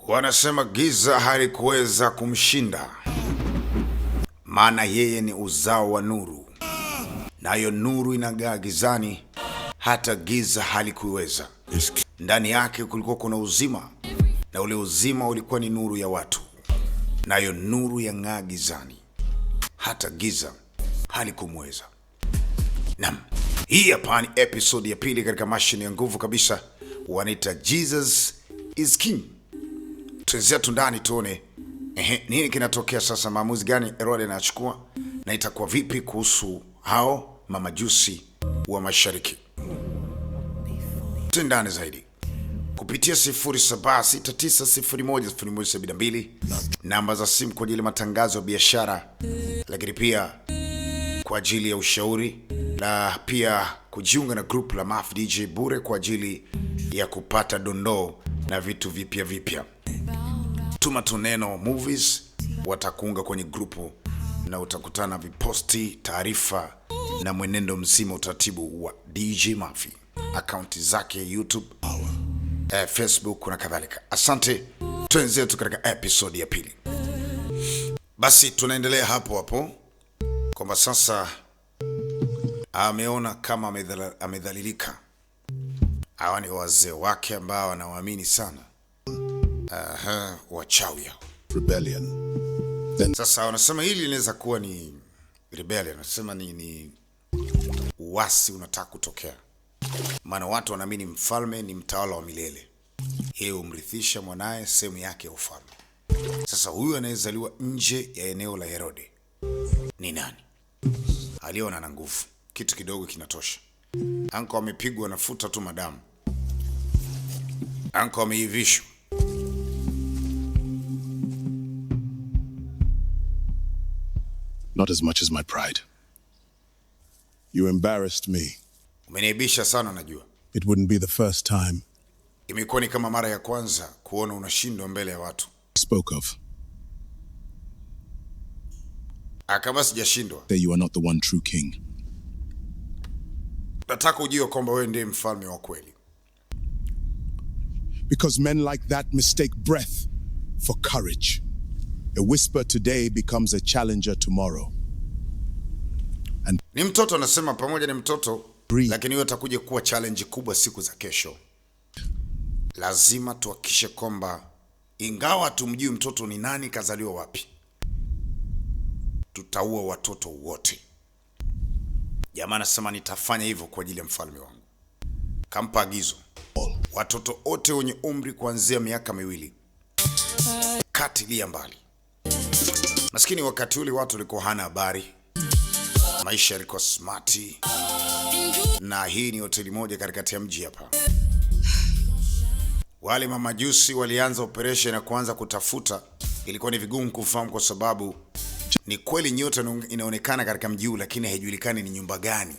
Wanasema giza halikuweza kumshinda, maana yeye ni uzao wa nuru, nayo nuru inang'aa gizani, hata giza halikuweza. Ndani yake kulikuwa kuna uzima, na ule uzima ulikuwa ni nuru ya watu, nayo nuru yang'aa gizani, hata giza halikumweza. Naam, hii hapa ni episode ya pili katika mashine ya nguvu kabisa, wanaita Jesus is King. Tuenzetu ndani tuone nini kinatokea sasa, maamuzi gani Herode anachukua na itakuwa vipi kuhusu hao mamajusi wa mashariki. Tuendane zaidi kupitia 0769010172 namba za simu kwa ajili ya matangazo ya biashara, lakini pia kwa ajili ya ushauri, na pia kujiunga na group la Maf DJ bure kwa ajili ya kupata dondoo na vitu vipya. Tuma tu neno movies, watakuunga kwenye grupu na utakutana viposti, taarifa na mwenendo mzima, utaratibu wa DJ Mafi, akaunti zake YouTube, Facebook na kadhalika. Asante, tuenzetu katika episode ya pili. Basi tunaendelea hapo kwamba sasa ameona kama amedhalilika. Hawa ni wazee wake ambao wanawaamini sana. Wachawi hao. Rebellion. Then Sasa wanasema hili linaweza kuwa ni rebellion, wanasema ni uasi unataka kutokea. Maana watu wanaamini mfalme ni mtawala wa milele, yeye umrithisha mwanae sehemu yake ya ufalme. Sasa huyu anayezaliwa nje ya eneo la Herode ni nani? Aliona na nguvu, kitu kidogo kinatosha. Anko amepigwa nafuta tu madamu, anko ameivishwa. not as much as my pride. You embarrassed me. Umeniibisha sana, najua. It wouldn't be the first time Imekuwa ni kama mara ya kwanza kuona unashindwa mbele ya watu. I spoke of. Akaba sijashindwa. That you are not the one true king. Nataka ujue kwamba wewe ndiye mfalme wa kweli. Because men like that mistake breath for courage. A whisper today becomes a challenger tomorrow. Ni mtoto anasema, pamoja ni mtoto, Breathe. lakini yeye atakuja kuwa challenge kubwa siku za kesho. Lazima tuhakikishe kwamba ingawa tumjui mtoto ni nani, kazaliwa wapi, tutaua watoto wote. Jamaa anasema nitafanya hivyo kwa ajili ya mfalme wangu. Kampa agizo, watoto wote wenye umri kuanzia miaka 2 katilia mbali. Maskini wakati ule watu walikuwa hana habari, maisha yalikuwa smarti, na hii ni hoteli moja katikati ya mji hapa. Wale mamajusi walianza operation na kuanza kutafuta. Ilikuwa ni vigumu kufahamu kwa sababu ni kweli nyota inaonekana katika mji huu, lakini haijulikani ni nyumba gani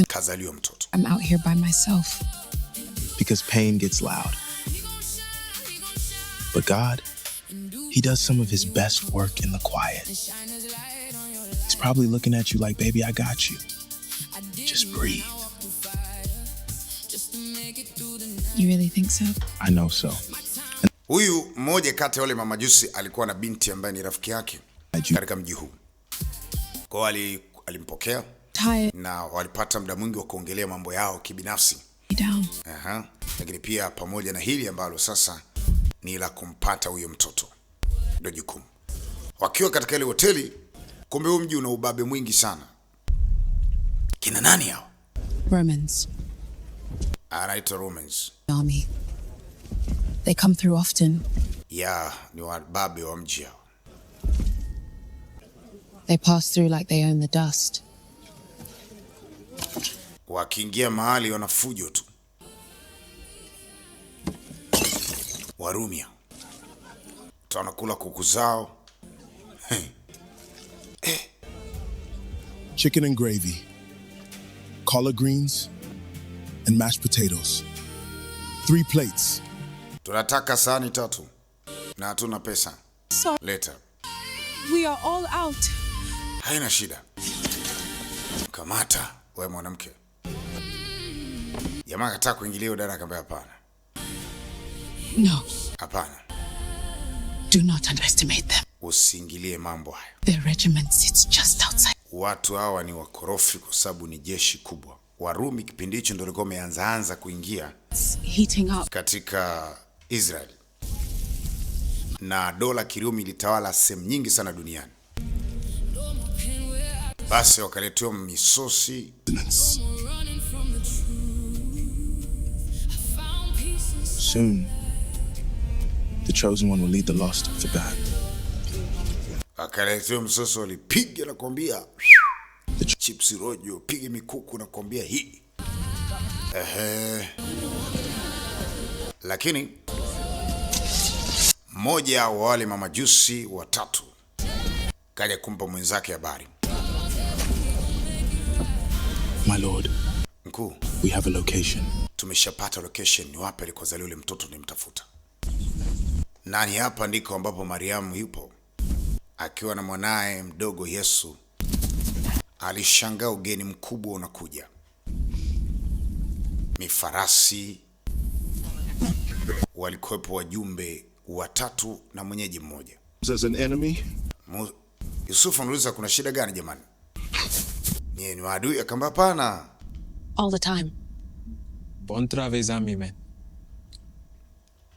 kazaliwa mtoto. I'm out here by myself. Because pain gets loud. But God, He does some of His best work in the quiet. He's probably looking at you like, baby, I got you. Just breathe. You really think so? I know so. Huyu mmoja kati ya wale mamajusi alikuwa na binti ambaye ni rafiki yake katika mji huu. Kwa alimpokea Tired na walipata muda mwingi wa kuongelea mambo yao kibinafsi. down. Lakini pia pamoja na hili ambalo sasa ni la kumpata huyo mtoto, ndio jukumu. Wakiwa katika ile hoteli, kumbe huo mji una ubabe mwingi sana. Kina nani hao? Romans. Anaitwa Romans. Army. They come through often. Ni wababe wa mji hao. They pass through like they own the dust. Wakiingia mahali wanafujo tu. Warumia. Tunakula kuku zao. chicken and gravy, collard greens, and mashed potatoes. 3 plates. Tunataka sahani 3 na hatuna pesa. Sorry, Later. we are all out. Haina shida. Kamata wewe mwanamke. Jamaa akataka kuingilia, dada akamwambia hapana. No. Hapana. Do not underestimate them. Usiingilie mambo hayo. Their regiment sits just outside. Watu hawa ni wakorofi kwa sababu ni jeshi kubwa. Warumi kipindi hicho ndio walikuwa wameanza kuingia Heating up. katika Israeli. Na dola Kirumi ilitawala sehemu nyingi sana duniani. Basi wakaletewa misosi. Soon, the chosen one will lead the lost off the bat. Wakaletewa msosi, walipiga na kuambia chips rojo, piga mikuku na kuambia hii. Lakini mmoja wa wale mamajusi watatu kaja kumpa mwenzake habari. My lord, Mkuu, we have a location. tumeshapata location, ni wapi alikozaliwa yule mtoto nimtafuta. Nani hapa ndiko ambapo Mariamu yupo akiwa na mwanae mdogo Yesu. Alishangaa ugeni mkubwa unakuja. Mifarasi, walikuwepo wajumbe watatu na mwenyeji mmoja. As an enemy, Yusufu anauliza kuna shida gani jamani? Ni maadui? Akamba hapana. All the time. Bon travail, amis, man.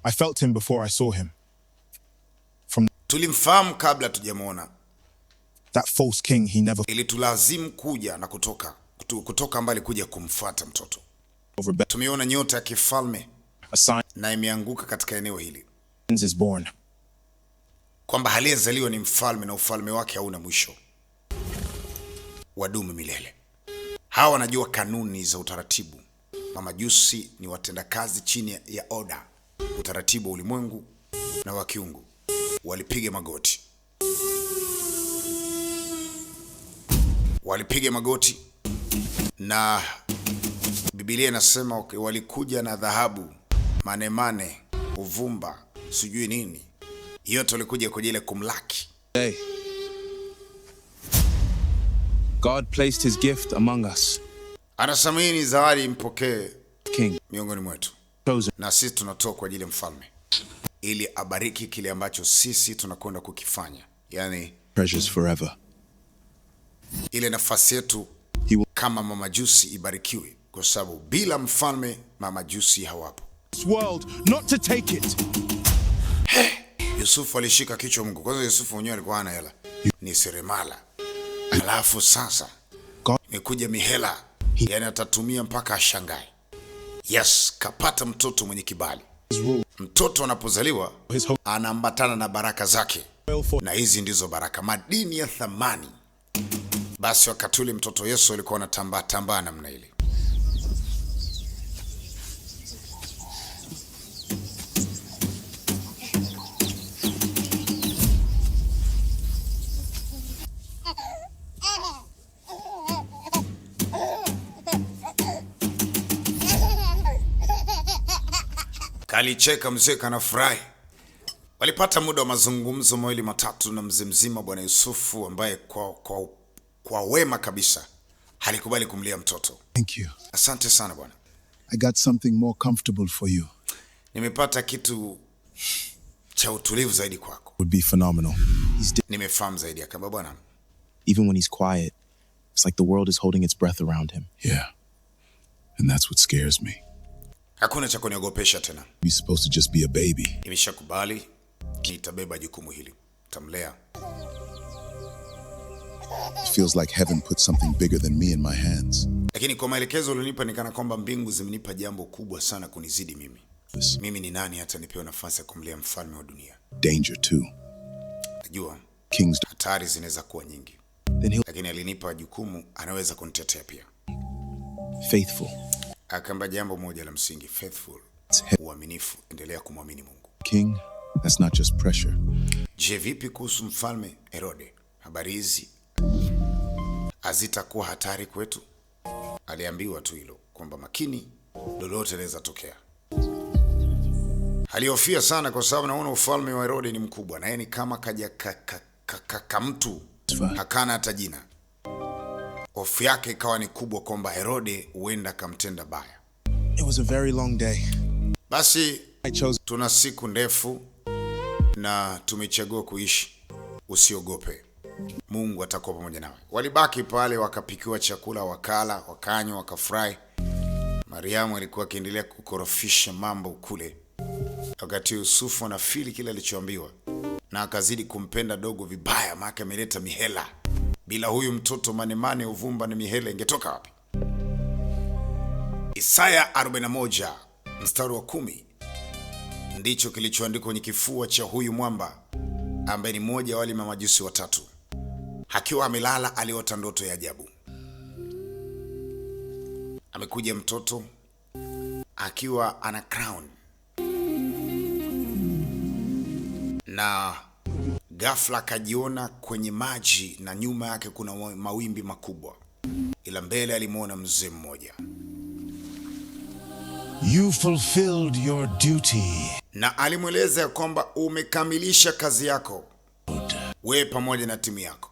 I felt him before I saw him. Tulimfahamu kabla tujamuona. That false king, he never Ili tulazimu kuja na kutoka mbali kuja kumfuata mtoto. rebelled. Tumeona nyota ya kifalme A sign na imeanguka katika eneo hili, is born. kwamba aliyezaliwa ni mfalme na ufalme wake hauna mwisho, wadumu milele. Hawa wanajua kanuni za utaratibu. Mamajusi ni watendakazi chini ya oda, utaratibu wa ulimwengu na wa kiungu. Walipiga magoti, na Biblia inasema walikuja na dhahabu, manemane, uvumba, sijui nini. Yote walikuja kwa ajili ya kumlaki. Hey. God placed his gift among us. Anasema hii ni zawadi, mpokee King, miongoni mwetu. chosen. Na sisi tunatoa kwa ajili ya mfalme ili abariki kile ambacho sisi tunakwenda kukifanya. Yani Treasures forever. ile nafasi yetu He will kama mamajusi ibarikiwe, kwa sababu bila mfalme mamajusi hawapo. this world not to take it. Yusufu alishika kichwa Mungu. Kwanza Yusufu mwenyewe alikuwa hana hela, ni seremala. Alafu sasa God imekuja mihela, yani atatumia mpaka ashangae. Yes, kapata mtoto mwenye kibali. Mtoto anapozaliwa his hope anaambatana na baraka zake, for na hizi ndizo baraka, madini ya thamani. Basi wakati ule mtoto Yesu alikuwa anatambaa namna ile. Kalicheka mzee, kanafurahi. Walipata muda wa mazungumzo mawili matatu na mzee mzima bwana Yusufu, ambaye kwa wema kabisa halikubali kumlia mtoto. Thank you. Asante sana bwana. I got something more comfortable for you. Nimepata kitu cha utulivu zaidi kwako. Would be phenomenal. Nimefahamu zaidi. Akamba bwana, Even when he's quiet, it's like the world is holding its breath around him. Yeah. And that's what scares me. hakuna cha kuniogopesha tena. You're supposed to just be a baby. Nimeshakubali, nitabeba jukumu hili. Tamlea. It feels like heaven put something bigger than me in my hands. Lakini kwa maelekezo ulionipa nikana kwamba mbingu zimenipa jambo kubwa sana kunizidi mimi. Mimi ni nani hata nipewe nafasi ya kumlea mfalme wa dunia? Danger too. Najua Kings hatari zinaweza kuwa nyingi, Then he'll lakini alinipa jukumu, anaweza kunitetea pia. faithful. Akamba jambo moja la msingi, faithful, uaminifu, endelea kumwamini Mungu. King, that's not just pressure. Je, vipi kuhusu mfalme Herode? Habari hizi hazitakuwa hatari kwetu? Aliambiwa tu hilo kwamba makini, lolote linaweza tokea. Alihofia sana kwa sababu naona ufalme wa Herode ni mkubwa na yeye ni kama kaja mtu hakana hata jina. Hofu yake ikawa ni kubwa kwamba Herode huenda akamtenda baya. It was a very long day. Basi I chose tuna siku ndefu na tumechagua kuishi. Usiogope, Mungu atakuwa pamoja nawe. Walibaki pale wakapikiwa chakula, wakala, wakanywa, wakafurahi. Mariamu alikuwa akiendelea kukorofisha mambo kule, wakati Yusufu anafili kile alichoambiwa, na akazidi kumpenda dogo vibaya, maana ameleta mihela. Bila huyu mtoto manemane, uvumba na mihela ingetoka wapi? Isaya 41 mstari wa 10 ndicho kilichoandikwa kwenye kifua cha huyu mwamba, ambaye ni mmoja wa wale mamajusi watatu. Akiwa amelala aliota ndoto ya ajabu. Amekuja mtoto akiwa ana crown, na ghafla akajiona kwenye maji na nyuma yake kuna mawimbi makubwa, ila mbele alimuona mzee mmoja. You fulfilled your duty. Na alimweleza ya kwamba umekamilisha kazi yako, we pamoja na timu yako.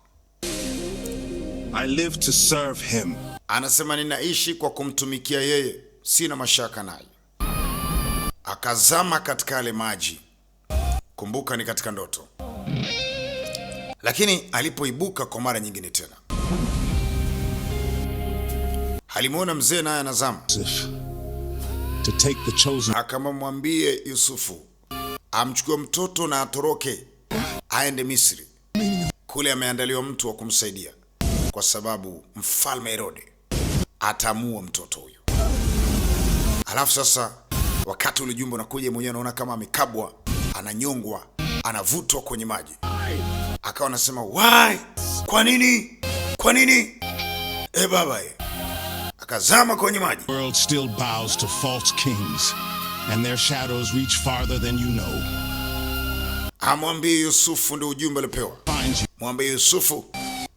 I live to serve him. Anasema ninaishi kwa kumtumikia yeye, sina mashaka naye. Akazama katika yale maji. Kumbuka ni katika ndoto. Lakini alipoibuka kwa mara nyingine tena, alimuona mzee naye anazama. To take the chosen. Akamwambie Yusufu amchukue mtoto na atoroke aende Misri. Kule ameandaliwa mtu wa kumsaidia, kwa sababu mfalme Herode atamua mtoto huyo. Alafu sasa wakati ule jumbe unakuja, mwenyewe anaona kama amekabwa, ananyongwa, anavutwa kwenye maji. Akawa anasema, "Why? Kwa nini? Kwa nini?" Baba akazama kwenye maji. The world still bows to false kings, and their shadows reach farther than you know. Amwambie Yusufu, ndio ujumbe alipewa. Mwambie Yusufu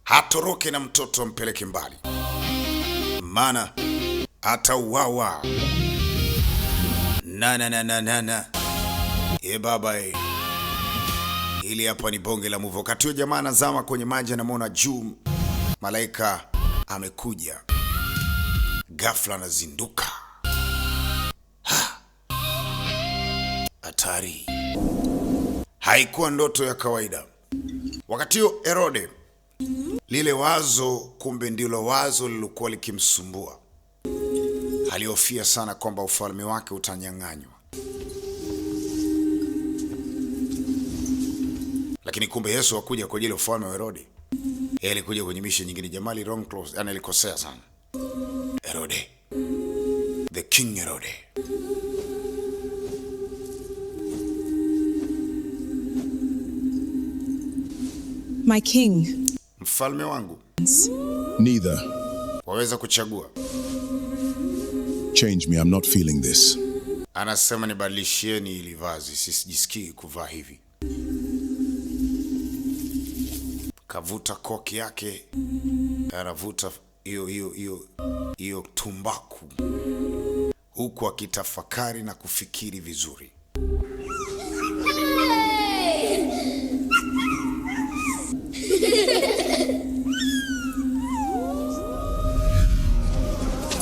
hatoroke na mtoto, ampeleke mbali, maana atauawa. Na. Baba ili hapa ni bonge la mvu. Wakati huo jamaa anazama kwenye maji, anamwona juu malaika amekuja. Ghafla anazinduka. Hatari. Haikuwa ndoto ya kawaida. Wakati huo Herode, lile wazo kumbe ndilo wazo lilokuwa likimsumbua. Alihofia sana kwamba ufalme wake utanyang'anywa. Lakini kumbe Yesu hakuja kwa ajili ya ufalme wa Herode. Yeye alikuja kwenye mission nyingine. Jamali wrong close, alikosea sana. Herode, the king Herode. My king. Mfalme wangu. Neither. Waweza kuchagua. Change me, I'm not feeling this. Anasema nibadilishieni ili vazi, sijisikii kuvaa hivi. Kavuta koki yake, anavuta hiyo tumbaku, huku akitafakari na kufikiri vizuri.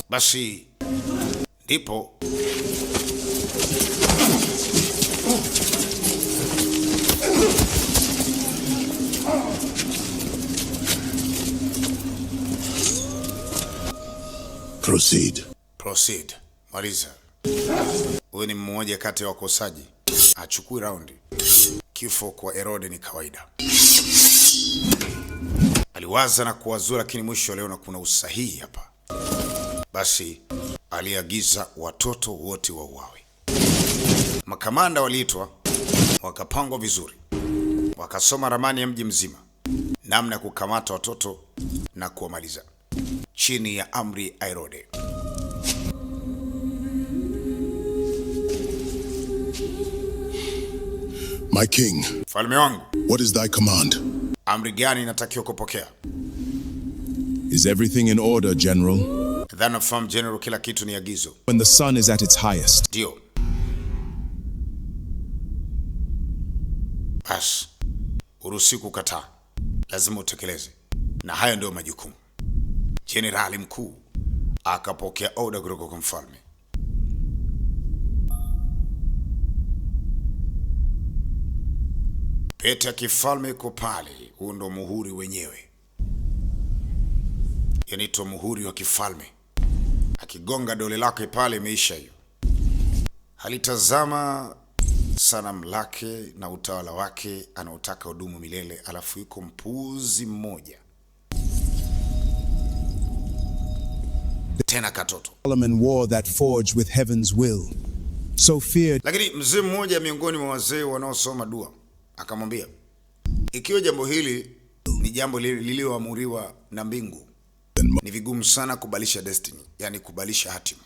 Basi ndipo Proceed. Maliza. Huyu ni mmoja kati ya wakosaji. Achukui raundi. Kifo kwa Herode ni kawaida. Aliwaza na kuwazua, lakini mwisho leo na kuna usahihi hapa. Basi aliagiza watoto wote wauawe. Makamanda waliitwa, wakapangwa vizuri. Wakasoma ramani ya mji mzima, namna ya kukamata watoto na kuwamaliza, chini ya amri ya Herode. My king. Mfalme wangu. What is thy command? Amri gani inatakiwa kupokea? Is everything in order, General? Dhana fahamu General, kila kitu ni agizo. When the sun is at its highest. Ndio. Bas, uruhusi kukataa. Lazima utekeleze. Na hayo ndio majukumu. Jenerali mkuu akapokea oda kutoka kwa mfalme. Pete ya kifalme iko pale. Huu ndo muhuri wenyewe, inaitwa muhuri wa kifalme. Akigonga dole lake pale, imeisha hiyo. Halitazama sanamu lake na utawala wake anaotaka hudumu milele. Alafu yuko mpuzi mmoja tena katoto. Solomon wore that forged with heaven's will. So feared. Lakini mzee mmoja miongoni mwa wazee wanaosoma dua akamwambia, ikiwa jambo hili ni jambo lililoamuriwa na mbingu, ni vigumu sana kubadilisha destiny, yani kubadilisha hatima.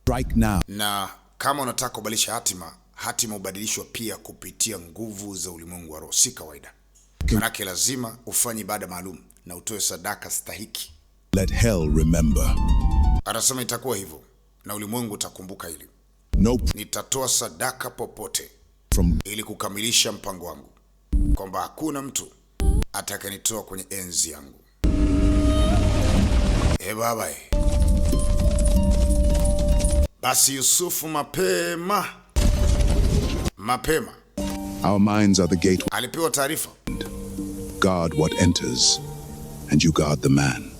Right now. Na kama unataka kubadilisha hatima, hatima hubadilishwa pia kupitia nguvu za ulimwengu wa roho, si kawaida. Manake lazima ufanye ibada maalum na utoe sadaka stahiki. Let hell remember. Anasema itakuwa hivyo na ulimwengu utakumbuka hili. Nope. Nitatoa sadaka popote From ili kukamilisha mpango wangu, kwamba hakuna mtu atakayenitoa kwenye enzi yangu. Baba. Basi Yusufu mapema our minds are the gate. alipewa taarifa. Guard what enters, and you guard the man.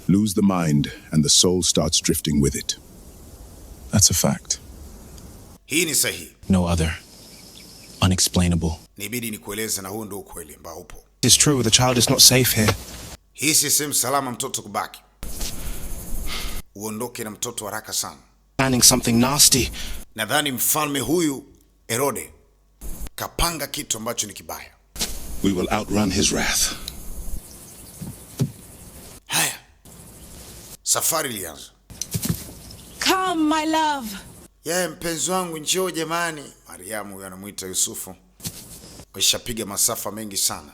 Lose the mind, and the soul starts drifting with it. That's a fact. Hii ni sahihi. No other. Unexplainable. Nibidi nikueleze, na huo ndio ukweli ambao upo. It's true, the child is not safe here. Hii si sehemu salama mtoto kubaki. Uondoke na mtoto haraka sana. Planning something nasty. Nadhani mfalme huyu Herode kapanga kitu ambacho ni kibaya. We will outrun his wrath. Haya, safari ilianza. Come, my love. Yeye mpenzi wangu, njoo jamani. Mariamu huyu anamuita Yusufu. Washapiga masafa mengi sana.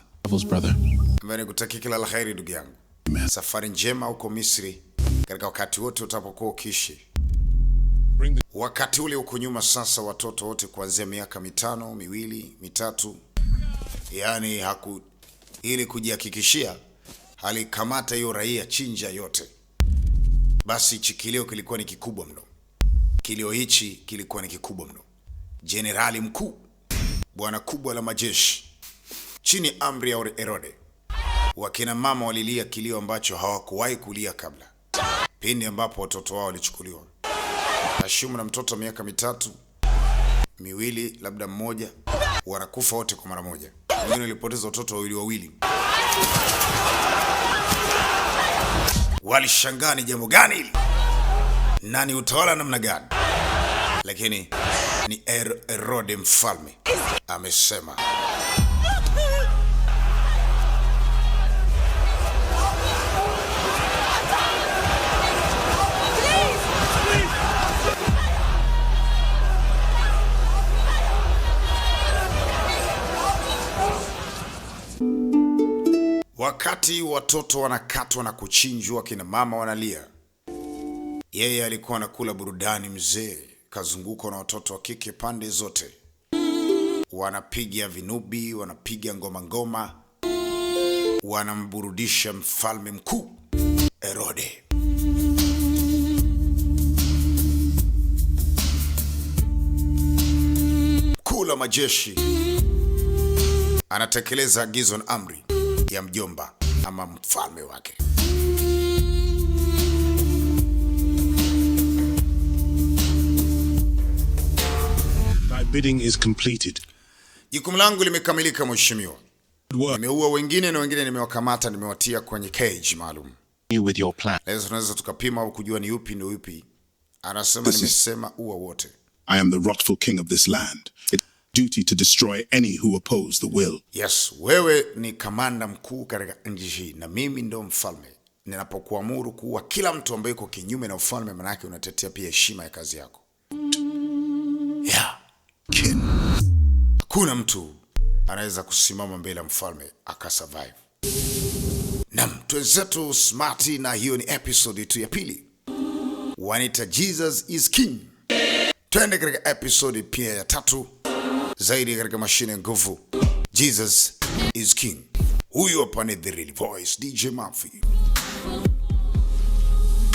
Brother. Mbona nikutakia kila la kheri ndugu yangu. Safari njema huko Misri, katika wakati wote utapokuwa ukiishi. Wakati ule uko nyuma sasa, watoto wote kuanzia miaka 5, 2, 3, yani ili kujihakikishia alikamata hiyo raia, chinja yote. Basi kilio kilikuwa ni kikubwa mno. Kilio hichi kilikuwa ni kikubwa mno. Jenerali mkuu, bwana kubwa la majeshi, chini amri ya Herode, wakina mama walilia kilio ambacho hawakuwahi kulia kabla, pindi ambapo watoto wao walichukuliwa. Ashumu na mtoto miaka 3, 2, labda 1, wanakufa wote kwa mara moja. Wengine walipoteza watoto wawili. Walishangaa ni jambo gani hili? Nani utawala namna gani? Lakini ni Herode mfalme amesema. Wakati watoto wanakatwa na kuchinjwa, kina mama wanalia, yeye alikuwa anakula burudani. Mzee kazungukwa na watoto wa kike pande zote, wanapiga vinubi, wanapiga ngoma, wanamburudisha mfalme mkuu Herode. Mkuu la majeshi anatekeleza agizo na amri ya mjomba ama mfalme wake. My bidding is completed. Jukumu langu limekamilika mheshimiwa. Nimeua wengine na wengine nimewakamata, nimewatia kwenye cage maalum. With your plan. Leo tunaweza tukapima au kujua ni yupi ndio yupi. Anasema nimesema ua wote. I am the wrathful king of this land. It's duty to destroy any who oppose the will. Yes, wewe ni kamanda mkuu katika nchi hii na mimi ndo mfalme. Ninapokuamuru kuua kila mtu ambaye yuko kinyume na ufalme, maana yake unatetea pia heshima ya kazi yako. Yeah. Kin. Hakuna mtu anaweza kusimama mbele ya mfalme akasurvive. Naam, twenzetu smarti, na hiyo ni episode yetu ya pili. Wanita Jesus is King. Twende katika episode pia ya 3 zaidi katika mashine ya nguvu. Jesus is King. Huyu hapa ni The Real Voice DJ Murphy.